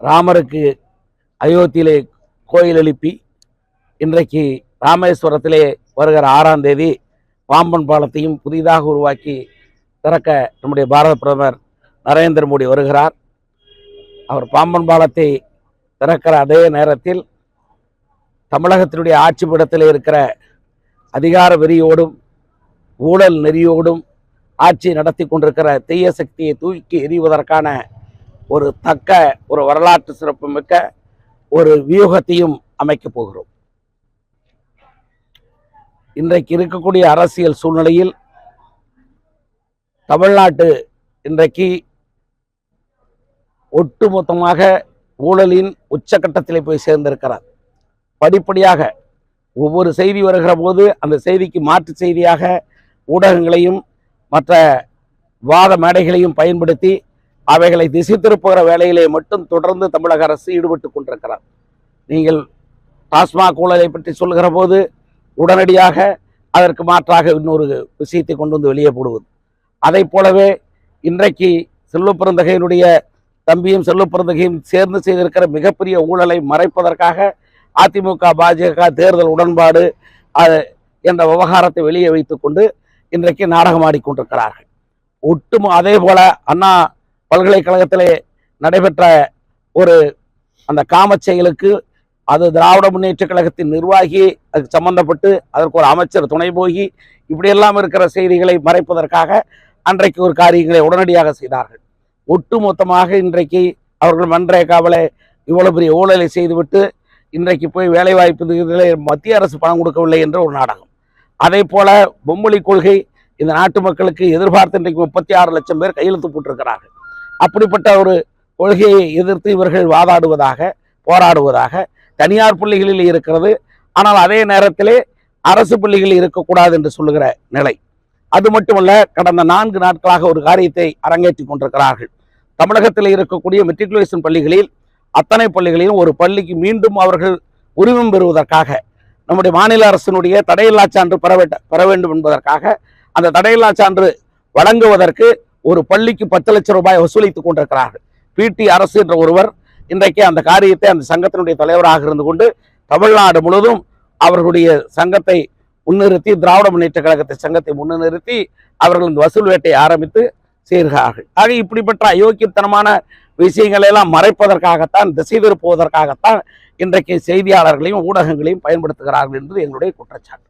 ராமருக்கு அயோத்தியிலே கோயில் எழுப்பி இன்றைக்கு ராமேஸ்வரத்திலே வருகிற 6ஆம் தேதி பாம்பன் பாலத்தையும் புதிதாக உருவாக்கி திறக்க நம்முடைய பாரத பிரதமர் நரேந்திர மோடி வருகிறார். அவர் பாம்பன் பாலத்தை திறக்கிற அதே நேரத்தில் தமிழகத்தினுடைய ஆட்சி பீடத்தில் இருக்கிற அதிகார வெறியோடும் ஊழல் நெறியோடும் ஆட்சி நடத்தி கொண்டிருக்கிற தீய சக்தியை தூக்கி எறிவதற்கான ஒரு தக்க ஒரு வரலாற்று சிறப்புமிக்க ஒரு வியூகத்தையும் அமைக்கப் போகிறோம். இன்றைக்கு இருக்கக்கூடிய அரசியல் சூழ்நிலையில் தமிழ்நாட்டு இன்றைக்கு ஒட்டுமொத்தமாக ஊழலின் உச்சகட்டத்திலே போய் சேர்ந்திருக்கிறார். படிப்படியாக ஒவ்வொரு செய்தி வருகிற போது அந்த செய்திக்கு மாற்று செய்தியாக ஊடகங்களையும் மற்ற வாத மேடைகளையும் பயன்படுத்தி அவைகளை திசை திருப்புகிற வேலையிலே மட்டும் தொடர்ந்து தமிழக அரசு ஈடுபட்டு கொண்டிருக்கிறார். நீங்கள் டாஸ்மாக் ஊழலை பற்றி சொல்கிற போது உடனடியாக அதற்கு மாற்றாக இன்னொரு விஷயத்தை கொண்டு வந்து வெளியே போடுவது. அதை போலவே இன்றைக்கு செல்வப்பெருந்தகையினுடைய தம்பியும் செல்வப்பெருந்தகையும் சேர்ந்து செய்திருக்கிற மிகப்பெரிய ஊழலை மறைப்பதற்காக அதிமுக பாஜக தேர்தல் உடன்பாடு என்ற விவகாரத்தை வெளியே வைத்துக் கொண்டு இன்றைக்கு நாடகமாடிக்கொண்டிருக்கிறார்கள். அதே போல அண்ணா பல்கலைக்கழகத்திலே நடைபெற்ற ஒரு அந்த காமச் செயலுக்கு அது திராவிட முன்னேற்ற கழகத்தின் நிர்வாகி அதுக்கு சம்பந்தப்பட்டு அதற்கு ஒரு அமைச்சர் துணை போகி இப்படியெல்லாம் இருக்கிற செய்திகளை மறைப்பதற்காக அன்றைக்கு ஒரு காரியங்களை உடனடியாக செய்தார்கள். ஒட்டுமொத்தமாக இன்றைக்கு அவர்கள் மன்ரேகாவிலே இவ்வளவு பெரிய ஊழலை செய்துவிட்டு இன்றைக்கு போய் வேலைவாய்ப்பு மத்திய அரசு பணம் கொடுக்கவில்லை என்ற ஒரு நாடகம். அதே போல பொம்மொழி கொள்கை இந்த நாட்டு மக்களுக்கு எதிர்பார்த்து இன்றைக்கு 36 லட்சம் பேர் கையெழுத்து போட்டிருக்கிறார்கள். அப்படிப்பட்ட ஒரு கொள்கையை எதிர்த்து இவர்கள் போராடுவதாக தனியார் பள்ளிகளில் இருக்கிறது. ஆனால் அதே நேரத்திலே அரசு பள்ளிகளில் இருக்கக்கூடாது என்று சொல்லுகிற நிலை. அது மட்டுமல்ல, கடந்த 4 நாட்களாக ஒரு காரியத்தை அரங்கேற்றி கொண்டிருக்கிறார்கள். தமிழகத்தில் இருக்கக்கூடிய மெட்ரிகுலேஷன் பள்ளிகளில் அத்தனை பள்ளிகளிலும் ஒரு பள்ளிக்கு மீண்டும் அவர்கள் உரிமம் பெறுவதற்காக நம்முடைய மாநில அரசினுடைய தடையில்லா சான்று பெற வேண்டும் என்பதற்காக அந்த தடையில்லா சான்று வழங்குவதற்கு ஒரு பள்ளிக்கு 10 லட்சம் ரூபாய் வசூலித்துக் கொண்டிருக்கிறார்கள். பிடி அரசு என்ற ஒருவர் இன்றைக்கு அந்த காரியத்தை அந்த சங்கத்தினுடைய தலைவராக இருந்து கொண்டு தமிழ்நாடு முழுவதும் அவர்களுடைய சங்கத்தை முன்னிறுத்தி திராவிட முன்னேற்ற கழகத்தை சங்கத்தை முன்னிறுத்தி அவர்கள் இந்த வசூல் வேட்டையை ஆரம்பித்து செய்கிறார்கள். ஆக இப்படிப்பட்ட அயோக்கியத்தனமான விஷயங்களை எல்லாம் மறைப்பதற்காகத்தான், திசை திருப்புவதற்காகத்தான் இன்றைக்கு செய்தியாளர்களையும் ஊடகங்களையும் பயன்படுத்துகிறார்கள் என்பது எங்களுடைய குற்றச்சாட்டு.